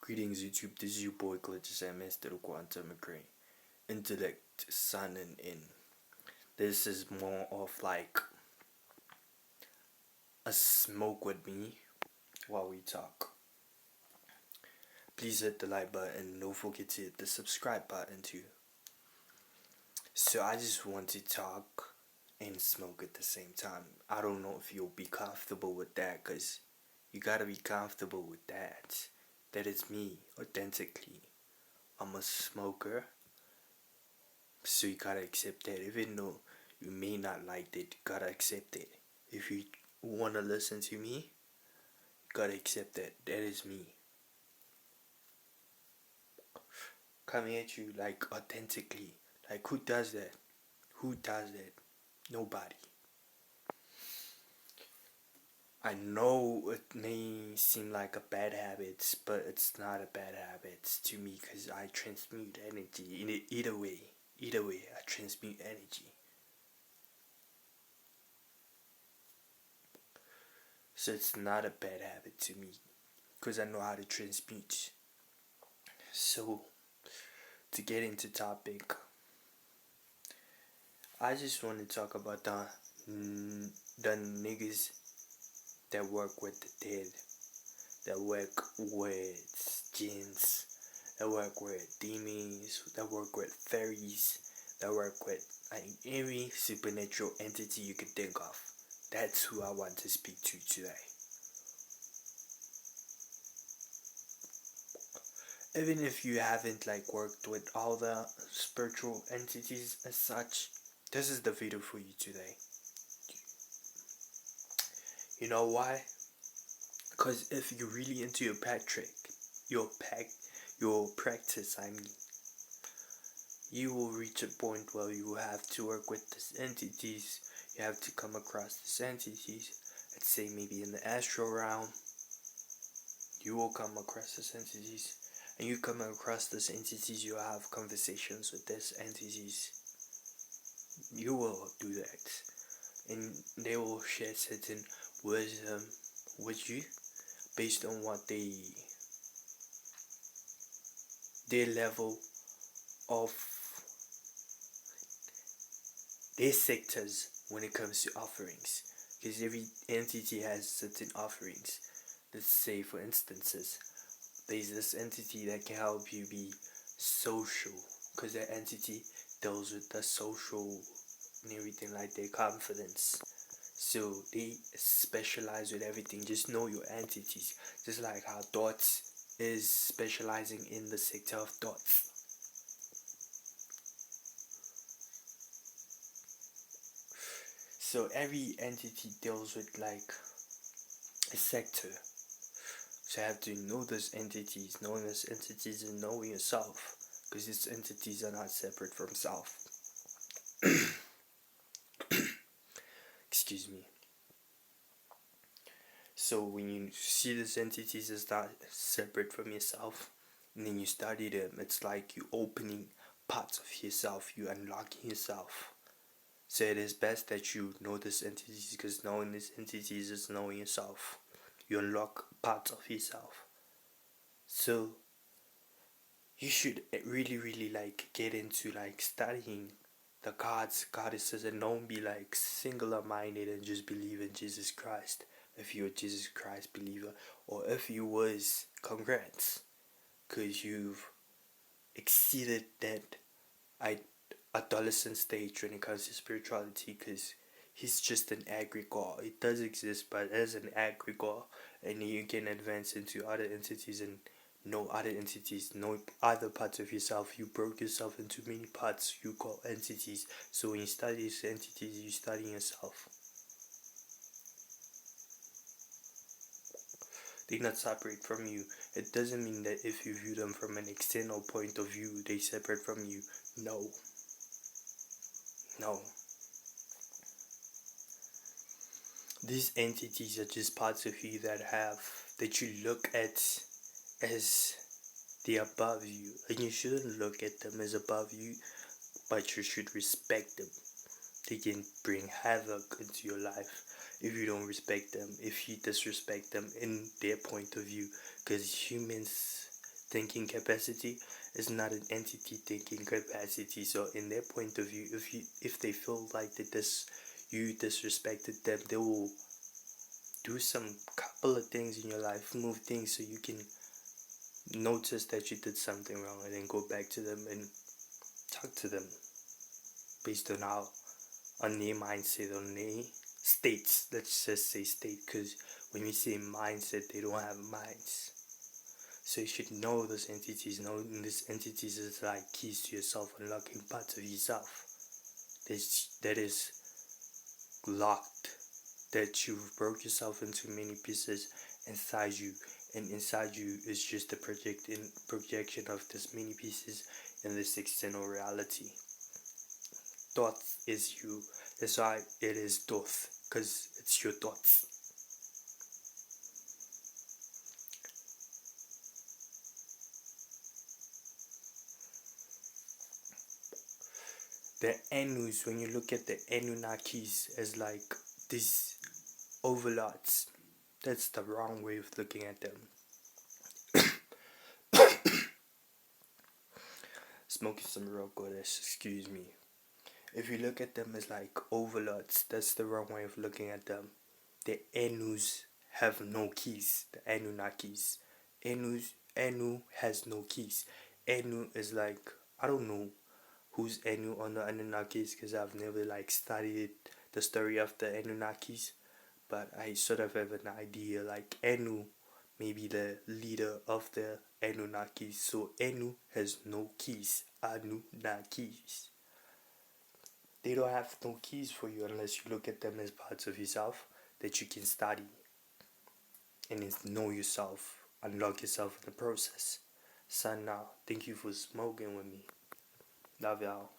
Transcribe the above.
Greetings YouTube, this is your boy Glitches MS the Quantum McCrane. Intellect signing in. This is more of like a smoke with me while we talk. Please hit the like button and don't forget to hit the subscribe button too. So I just want to talk and smoke at the same time. I don't know if you'll be comfortable with that, cause you gotta be comfortable with that. That is me, authentically. I'm a smoker, so you gotta accept that. Even though you may not like it, you gotta accept it. If you wanna listen to me, you gotta accept that. That is me. Coming at you like authentically. Like who does that? Who does that? Nobody. I know it may seem like a bad habit, but it's not a bad habit to me because I transmute energy in it either way. Either way, I transmute energy. So it's not a bad habit to me because I know how to transmute. So to get into topic, I just want to talk about the niggas that work with the dead, that work with jinns, that work with demons, that work with fairies, that work with every supernatural entity you could think of. That's who I want to speak to today. Even if you haven't worked with all the spiritual entities as such, this is the video for you today. You know why? Because if you're really into your practice, you will reach a point where you have to work with these entities. You have to come across these entities. Let's say maybe in the astral realm, you will come across these entities. And you come across these entities, you have conversations with these entities. You will do that. And they will share certain wisdom with you based on what their level of their sectors when it comes to offerings. Because every entity has certain offerings. Let's say for instances, there's this entity that can help you be social, because that entity deals with the social and everything, like their confidence. So they specialize with everything. Just know your entities. Just like how Dots is specializing in the sector of Dots. So every entity deals with a sector. So you have to know those entities. Knowing those entities and knowing yourself, because these entities are not separate from self. Excuse me. So when you see these entities as not separate from yourself, and then you study them, it's like you opening parts of yourself, you unlocking yourself. So it is best that you know these entities, because knowing these entities is knowing yourself. You unlock parts of yourself. So you should really get into studying the gods, goddesses, and don't be singular minded and just believe in Jesus Christ. If you're a Jesus Christ believer, or if you was, congrats, because you've exceeded that adolescent stage when it comes to spirituality, because he's just an aggregate. It does exist, but as an aggregate, and you can advance into other entities and know other entities, know other parts of yourself. You broke yourself into many parts you call entities. So when you study these entities, you study yourself. They're not separate from you. It doesn't mean that if you view them from an external point of view, they separate from you. No. These entities are just parts of you that you look at as they're above you, and you shouldn't look at them as above you, but you should respect them. They can bring havoc into your life if you don't respect them, if you disrespect them in their point of view, because humans thinking capacity is not an entity thinking capacity. So in their point of view, if they feel like that you disrespected them, they will do some couple of things in your life, move things so you can notice that you did something wrong, and then go back to them and talk to them based on their mindset, on their states. Let's just say state, because when we say mindset, they don't have minds. So you should know those entities. Knowing these entities is like keys to yourself, unlocking parts of yourself that is locked, that you've broke yourself into many pieces inside you, and inside you is just a projection of this many pieces in this external reality. Thought is you. That's why it is thought, because it's your thoughts. The Enus, when you look at the Anunnakis as like these overlords, that's the wrong way of looking at them. Smoking some real good, excuse me. If you look at them as like overlords, that's the wrong way of looking at them. The Enus have no keys. The Anunnakis. Enu has no keys. Enu is like, I don't know who's Enu on the Anunnakis, because I've never like studied the story of the Anunnakis, but I sort of have an idea like Enu may be the leader of the Anunnakis. So Enu has no keys. Anunnakis. They don't have no keys for you unless you look at them as parts of yourself that you can study and know yourself, unlock yourself in the process. Son, now, thank you for smoking with me. Love y'all.